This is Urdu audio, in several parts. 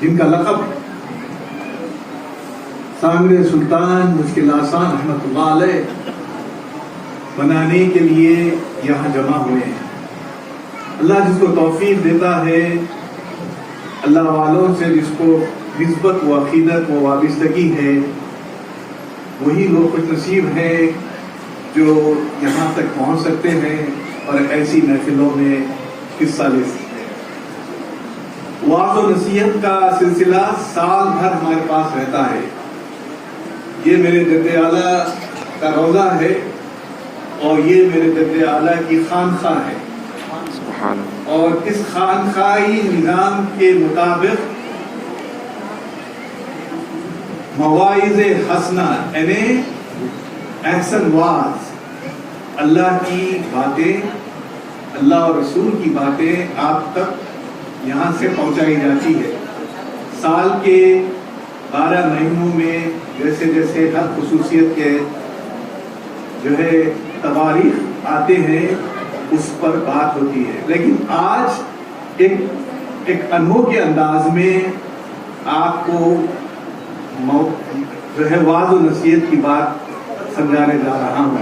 جن کا لقب سامر سلطان مشکل آسان رحمۃ اللہ علیہ بنانے کے لیے یہاں جمع ہوئے ہیں۔ اللہ جس کو توفیق دیتا ہے، اللہ والوں سے جس کو نسبت و عقیدت و وابستگی ہے، وہی لوگ خوش نصیب ہیں جو یہاں تک پہنچ سکتے ہیں اور ایسی محفلوں میں حصہ لے سکتے ہیں۔ وعظ و نصیحت کا سلسلہ سال بھر ہمارے پاس رہتا ہے۔ یہ میرے جد اعلیٰ کا روضہ ہے اور یہ میرے جد اعلیٰ کی خانقاہ ہے، اور اس خانقاہی نظام کے مطابق مواعظ حسنہ یعنی احسن واعظ، اللہ کی باتیں، اللہ اور رسول کی باتیں آپ تک یہاں سے پہنچائی جاتی ہے۔ سال کے 12 مہینوں میں جیسے جیسے ہر خصوصیت کے جو ہے تواریخ آتے ہیں اس پر بات ہوتی ہے، لیکن آج ایک انوکھے انداز میں آپ کو جو ہے وعظ و نصیحت کی بات سمجھانے جا رہا ہوں۔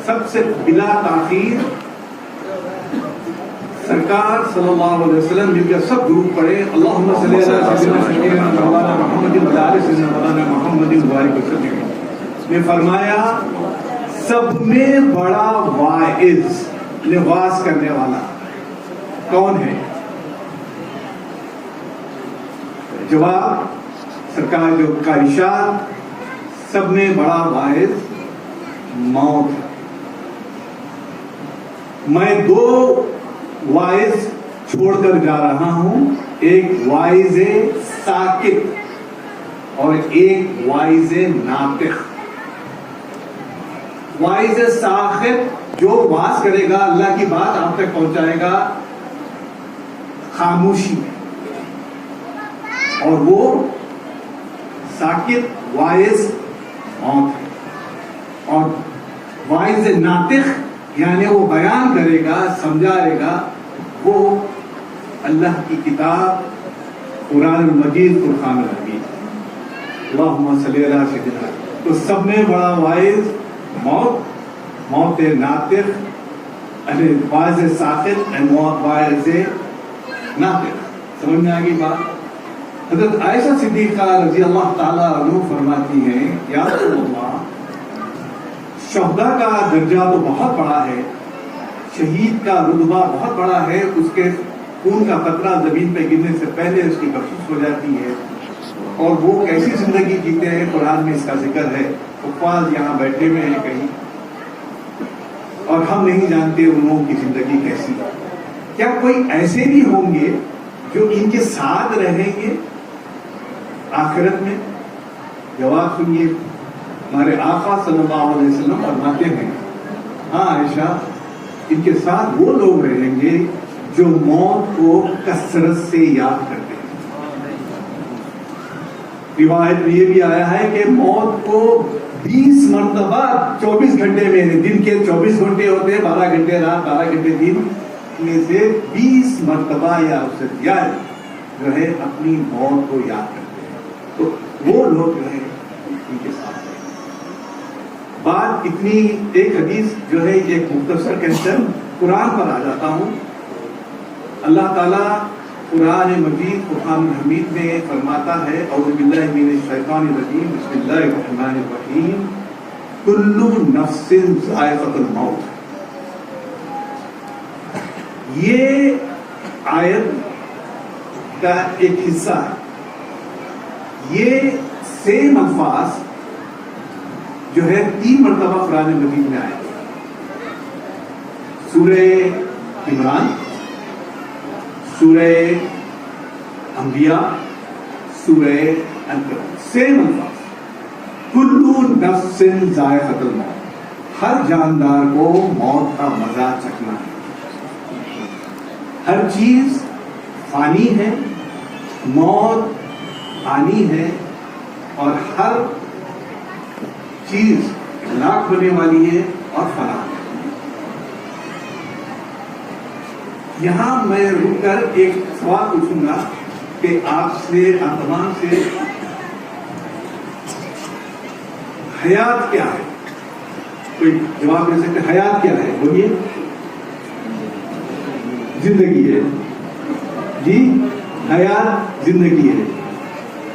سب سے بلا تاخیر سرکار صلی اللہ علیہ وسلم مل کر سب درود پڑھے، اللہم صلی علی سیدنا مولانا محمد وعلی سیدنا مولانا محمد وبارک وسلم، نے فرمایا سب میں بڑا واعظ، واعظ کرنے والا کون ہے؟ جواب سرکار جو کا ارشاد، سب میں بڑا واعظ موت ہے۔ میں 2 واعظ چھوڑ کر جا رہا ہوں، ایک واعظ ساکت اور ایک واعظ ناطق۔ واعظ ساکت جو واعظ کرے گا، اللہ کی بات آپ تک پہنچائے گا خاموشی میں، اور وہ ساکت واعظ موت ہے۔ اور واعظ ناطق یعنی وہ بیان کرے گا، سمجھائے گا، وہ اللہ کی کتاب قرآن المجید، فرقان الحمید، اللہم صلی علی سیدنا۔ تو سب میں بڑا واعظ موت ناطق، یعنی واعظ ساکت واعظ ناطق۔ سمجھ میں آگئی بات؟ حضرت عائشہ صدیقہ رضی اللہ تعالیٰ عنہ فرماتی ہیں، یا رسول اللہ، شہداء کا درجہ تو بہت بڑا ہے، شہید کا رتبہ بہت بڑا ہے، اس کے خون کا قطرہ زمین پہ گرنے سے پہلے اس کی بخشش ہو جاتی ہے، اور وہ کیسی زندگی جیتے ہیں قرآن میں اس کا ذکر ہے۔ حفاظ یہاں بیٹھے ہوئے ہیں کہیں، اور ہم نہیں جانتے ان لوگوں کی زندگی کیسی ہے۔ کیا کوئی ایسے بھی ہوں گے جو ان کے ساتھ رہیں گے آخرت میں؟ جواب سنیے، ہمارے آقا صلی اللہ علیہ وسلم فرماتے ہیں، ہاں عائشہ، ان کے ساتھ وہ لوگ رہیں گے جو موت کو کثرت سے یاد کرتے ہیں۔ روایت میں یہ بھی آیا ہے کہ موت کو 20 مرتبہ 24 گھنٹے میں، دن کے 24 گھنٹے ہوتے ہیں، 12 گھنٹے رات 12 گھنٹے دن میں سے 20 مرتبہ یا اس سے زیادہ جو ہے اپنی موت کو یاد کرتے ہیں۔ تو وہ لوگ جو ہے ان کے ساتھ بات اتنی، ایک حدیث جو ہے ایک مختصر کہہ قرآن پر آ جاتا ہوں۔ اللہ تعالیٰ قرآن مجید فرقان الحمید میں فرماتا ہے، اعوذ باللہ من الشیطان الرجیم، بسم اللہ الرحمن الرحیم، کل نفس ذائقۃ الموت۔ یہ آیت کا ایک حصہ ہے۔ یہ سیم الفاظ جو ہے 3 مرتبہ قرآن مجید میں آئے، سورہ عمران، سورہ انبیاء، سورہ انکبوت، سیم الفاظ، کل نفس ذائقۃ الموت، ہر جاندار کو موت کا مزہ چکھنا ہے۔ ہر چیز فانی ہے، موت آنی ہے، اور ہر چیز ہلاک ہونے والی ہے اور فنا ہے۔ یہاں میں رک کر ایک سوال پوچھوں گا کہ آپ تمام سے حیات کیا ہے؟ کوئی جواب دے سکتے؟ حیات کیا ہے؟ بولیے. زندگی ہے جی، حیات زندگی ہے.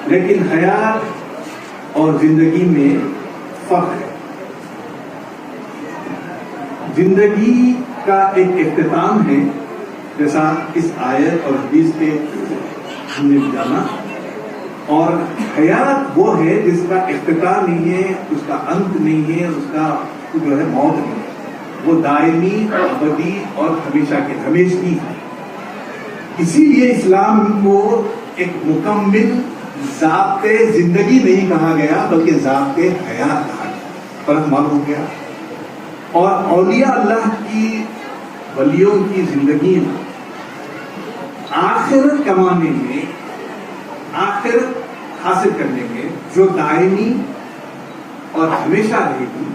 لیکن حیات اور زندگی میں فرق ہے. زندگی کا ایک اختتام ہے، جیسا اس آیت اور حدیث کے ہم نے جانا، اور حیات وہ ہے جس کا اختتام نہیں ہے، اس کا انت نہیں ہے، اس کا جو ہے موت نہیں ہے، وہ دائمی، ابدی اور ہمیشہ کے ہمیشگی ہے. اسی لیے اسلام کو ایک مکمل ضابطے زندگی نہیں کہا گیا بلکہ ضابطے حیات کہا گیا. فرق معلوم ہو گیا. اور اولیاء اللہ کی، ولیوں کی زندگی میں آخرت کمانے میں، آخرت حاصل کرنے میں جو دائمی اور ہمیشہ رہے گی،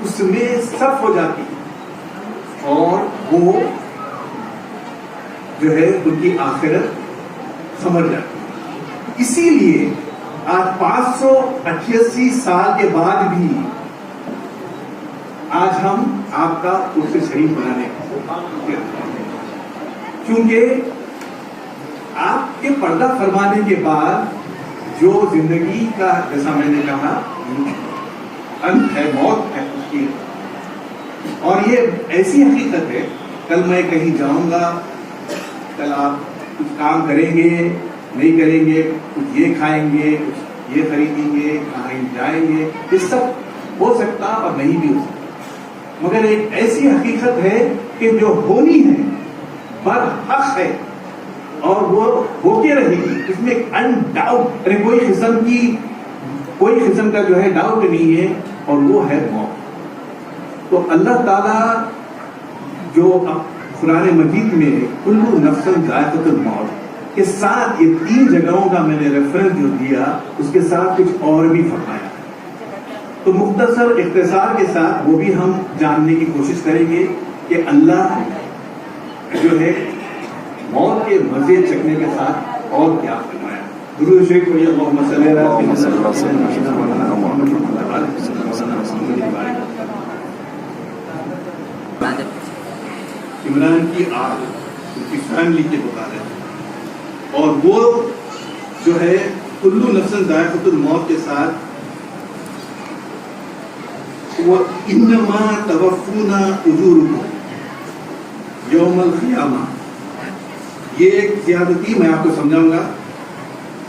اس میں صرف ہو جاتی ہے اور وہ جو ہے ان کی آخرت سمجھ جاتی ہے. اسی لیے آج 588 سال کے بعد بھی آج ہم آپ کا اس شریف بنانے کیونکہ آپ کے پردہ فرمانے کے بعد جو زندگی کا، جیسا میں نے کہا، انت ہے، موت ہے اس کی. اور یہ ایسی حقیقت ہے، کل میں کہیں جاؤں گا، کل آپ کچھ کام کریں گے نہیں کریں گے، کچھ یہ کھائیں گے، کچھ یہ خریدیں گے، کہیں جائیں گے، یہ سب ہو سکتا اور نہیں بھی ہو سکتا. مگر ایک ایسی حقیقت ہے کہ جو ہونی ہے، برحق ہے، اور وہ ہو کے رہے گی. اس میں انڈاؤٹ کوئی قسم کا جو ہے ڈاؤٹ نہیں ہے، اور وہ ہے موت. تو اللہ تعالیٰ جو قرآن مجید میں کل نفس ذائقۃ الموت کے ساتھ یہ 3 جگہوں کا میں نے ریفرنس جو دیا، اس کے ساتھ کچھ اور بھی فرمایا. تو مختصر اختصار کے ساتھ وہ بھی ہم جاننے کی کوشش کریں گے کہ اللہ جو ہے موت کے مزے چکنے کے ساتھ اور کیا فرمایا. درود شریف پڑھیے. اللہم صلی علی عمران کی آگ ان کی فیملی کے بتا رہے ہیں، اور وہ جو ہے کلو نفس ذائقۃ الموت کے ساتھ وہ انما توفون اجورکم یوم القیامہ. یہ ایک زیادتی میں آپ کو سمجھاؤں گا،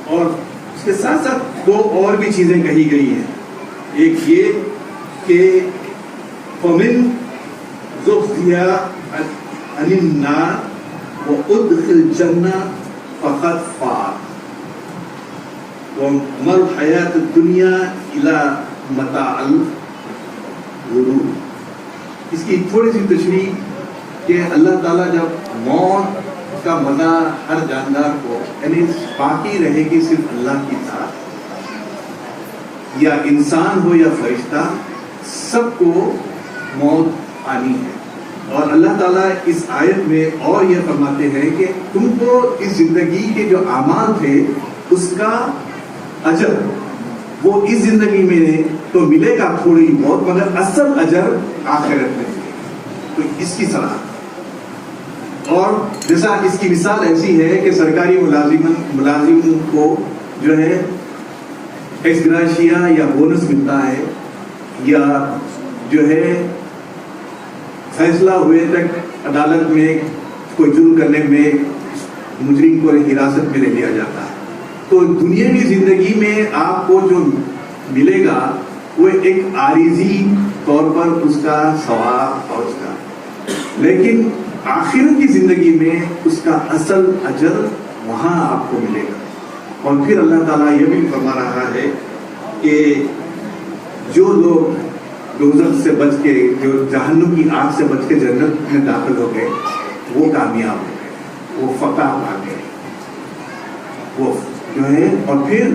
اور اس کے ساتھ ساتھ 2 اور بھی چیزیں کہی گئی ہیں. ایک یہ کہ فمن زحزح عن النار وادخل الجنہ فقد فاز وما الحیاۃ الدنیا الا متاع الغرور. اس کی تھوڑی سی تشریح کہ اللہ تعالیٰ جب موت کا مزہ ہر جاندار کو، یعنی باقی رہے گی صرف اللہ کی ذات، یا انسان ہو یا فرشتہ، سب کو موت آنی ہے. اور اللہ تعالیٰ اس آیت میں اور یہ فرماتے ہیں کہ تم کو اس زندگی کے جو اعمال تھے اس کا اجر وہ اس زندگی میں تو ملے گا تھوڑی بہت، مگر اصل اجر آخرت میں ملے گا. تو اس کی صلاح، اور جیسا اس کی مثال ایسی ہے کہ سرکاری ملازم کو جو ہے ایکس گریشیا یا بونس ملتا ہے، یا جو ہے فیصلہ ہوئے تک عدالت میں کوئی جرم کرنے میں مجرم کو حراست میں لے لیا جاتا ہے. تو دنیاوی زندگی میں آپ کو جو ملے گا وہ ایک عارضی طور پر اس کا ثواب اور اس کا، لیکن آخرت کی زندگی میں اس کا اصل اجر وہاں آپ کو ملے گا. اور پھر اللہ تعالیٰ یہ بھی فرما رہا ہے کہ جو لوگ دوزخ سے بچ کے، جو جہنم کی آگ سے بچ کے جنت میں داخل ہو گئے، وہ کامیاب ہو گئے، وہ فتح پا گئے، وہ جو ہے. اور پھر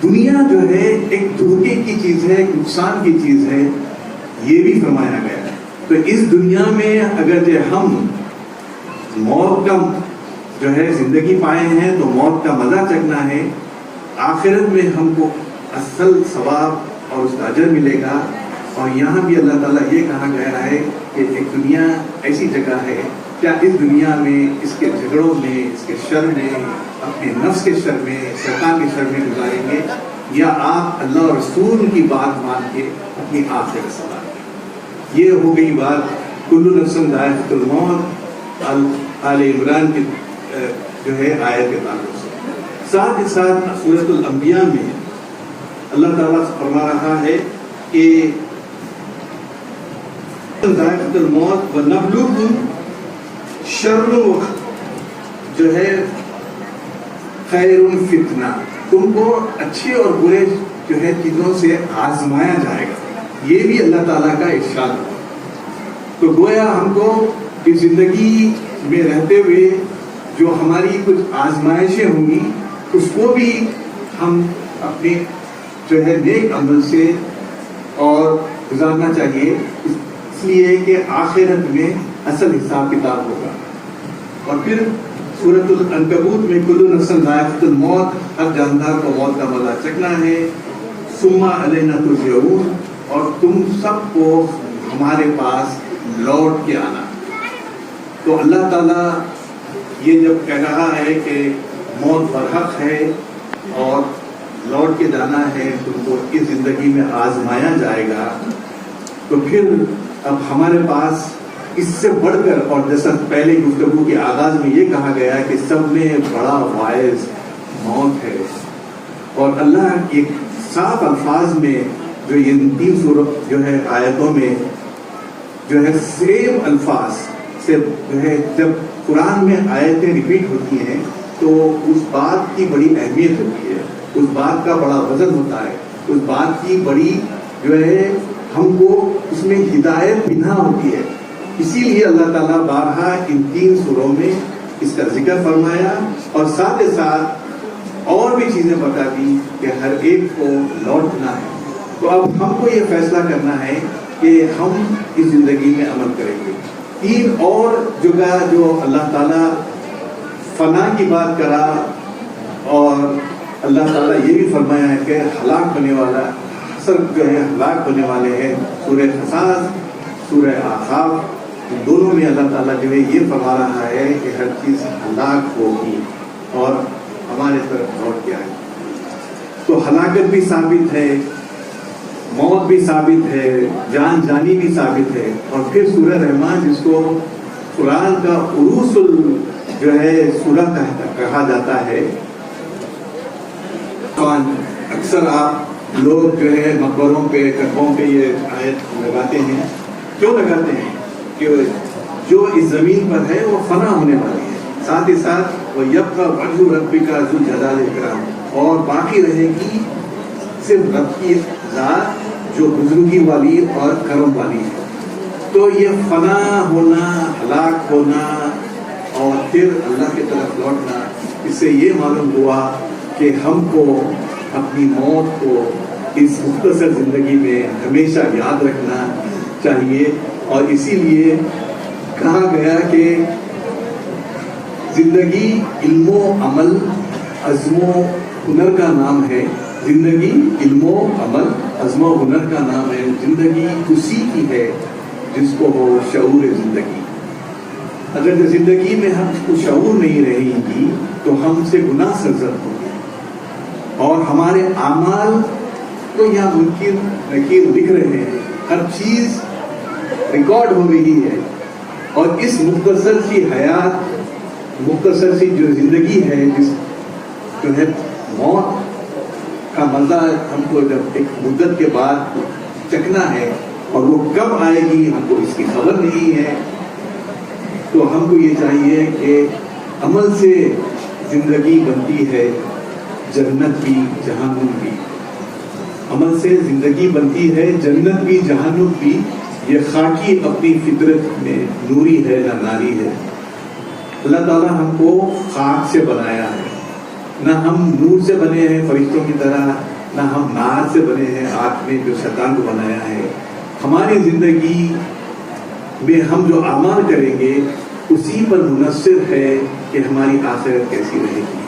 دنیا جو ہے ایک دھوکے کی چیز ہے، ایک نقصان کی چیز ہے، یہ بھی فرمایا گیا ہے. تو اس دنیا میں اگر جو ہم موت کا جو ہے زندگی پائے ہیں تو موت کا مزہ چکنا ہے، آخرت میں ہم کو اصل ثواب اور اس کا اجر ملے گا۔ اور یہاں بھی اللہ تعالیٰ یہ کہا گیا ہے کہ ایک دنیا ایسی جگہ ہے، کیا اس دنیا میں اس کے جھگڑوں میں، اس کے شر میں، اپنے نفس کے شر میں، شیطان کے شر میں گزاریں گے، یا آپ اللہ اور رسول کی بات مان کے اپنی آخرت سنواریں گے۔ یہ ہو گئی بات کل نفس ذائقۃ الموت آل عمران کی جو ہے آیت کے تعلق سے۔ ساتھ ہی ساتھ سورۃ الانبیاء میں اللہ تعالیٰ فرما رہا ہے کہ ذائقۃ الموت ونبلوکم شر جو ہے خیر فتنہ، تم کو اچھے اور برے جو ہے چیزوں سے آزمایا جائے گا، یہ بھی اللہ تعالیٰ کا ارشاد ہے۔ تو گویا ہم کو اس زندگی میں رہتے ہوئے جو ہماری کچھ آزمائشیں ہوں گی اس کو بھی ہم اپنے جو ہے نیک عمل سے اور گزارنا چاہیے، اس لیے کہ آخرت میں اصل حساب کتاب ہوگا۔ اور پھر سورۃ العنکبوت میں کل نفس ذائقۃ الموت، ہر جاندار کو موت کا مزہ چکھنا ہے، ثم علینا ترجعون، اور تم سب کو ہمارے پاس لوٹ کے آنا۔ تو اللہ تعالیٰ یہ جب کہہ رہا ہے کہ موت برحق ہے اور لوٹ کے جانا ہے، تم کو اس زندگی میں آزمایا جائے گا، تو پھر اب ہمارے پاس اس سے بڑھ کر، اور جیسا پہلے گفتگو کے آغاز میں یہ کہا گیا کہ سب میں بڑا واعظ موت ہے، اور اللہ کے صاف الفاظ میں جو یہ 3 سورت جو ہے آیتوں میں جو ہے سیم الفاظ سے جو ہے جب قرآن میں آیتیں ریپیٹ ہوتی ہیں تو اس بات کی بڑی اہمیت ہوتی ہے، اس بات کا بڑا وزن ہوتا ہے، اس بات کی بڑی جو ہے ہم کو اس میں ہدایت بنا ہوتی ہے۔ اسی لیے اللہ تعالیٰ بارہا ان 3 سوروں میں اس کا ذکر فرمایا، اور ساتھ ہی ساتھ اور بھی چیزیں بتا دی کہ ہر ایک کو لوٹنا ہے۔ تو اب ہم کو یہ فیصلہ کرنا ہے کہ ہم اس زندگی میں عمل کریں گے۔ 3 اور جگہ جو اللہ تعالیٰ فنا کی بات کرا، اور اللہ تعالیٰ یہ بھی فرمایا ہے کہ ہلاک ہونے والا اثر جو ہے ہلاک ہونے والے ہیں، سورہ قصص، سورہ احقاف، دونوں میں اللہ تعالیٰ جو ہے یہ فرما رہا ہے کہ ہر چیز ہلاک ہوگی اور ہمارے طرف لوٹ کے آئے۔ تو ہلاکت بھی ثابت ہے، موت بھی ثابت ہے، جان جانی بھی ثابت ہے۔ اور پھر سورہ رحمان، جس کو قرآن کا عروس جو ہے سورہ کہا جاتا ہے، اکثر آپ لوگ جو ہے مقبروں پہ، کتبوں پہ یہ آیت لگاتے ہیں۔ کیوں لگاتے ہیں؟ کہ جو اس زمین پر ہے وہ فنا ہونے والی ہے، ساتھ ہی ساتھ وہ یبقی وجہ ربک ذو الجلال والاکرام، اور باقی رہے گی صرف رب کی ذات جو بزرگی والی اور کرم والی ہے۔ تو یہ فنا ہونا، ہلاک ہونا اور پھر اللہ کی طرف لوٹنا، اس سے یہ معلوم ہوا کہ ہم کو اپنی موت کو اس مختصر زندگی میں ہمیشہ یاد رکھنا چاہیے۔ اور اسی لیے کہا گیا کہ زندگی علم و عمل، عزم و ہنر کا نام ہے۔ زندگی علم و عمل، عزم و ہنر کا نام ہے۔ زندگی اسی کی ہے جس کو ہو شعور زندگی۔ اگر زندگی میں ہم کو شعور نہیں رہے گی تو ہم سے گناہ سرزد ہوں گے، اور ہمارے اعمال تو یہاں منکر نکیر لکھ رہے ہیں، ہر چیز ریکارڈ ہو رہی ہے۔ اور اس مختصر سی حیات، مختصر سی جو زندگی ہے، جس جو ہے موت کا مزہ ہم کو جب ایک مدت کے بعد چکھنا ہے، اور وہ کب آئے گی ہم کو اس کی خبر نہیں ہے۔ تو ہم کو یہ چاہیے کہ عمل سے زندگی بنتی ہے، جنت بھی جہنم بھی۔ عمل سے زندگی بنتی ہے، جنت بھی جہنم بھی۔ یہ خاکی اپنی فطرت میں نوری ہے نہ ناری ہے۔ اللہ تعالیٰ ہم کو خاک سے بنایا ہے، نہ ہم نور سے بنے ہیں فرشتوں کی طرح، نہ ہم نار سے بنے ہیں آگ میں جو شیطان کو بنایا ہے۔ ہماری زندگی میں ہم جو اعمال کریں گے اسی پر منحصر ہے کہ ہماری آخرت کیسی رہے گی.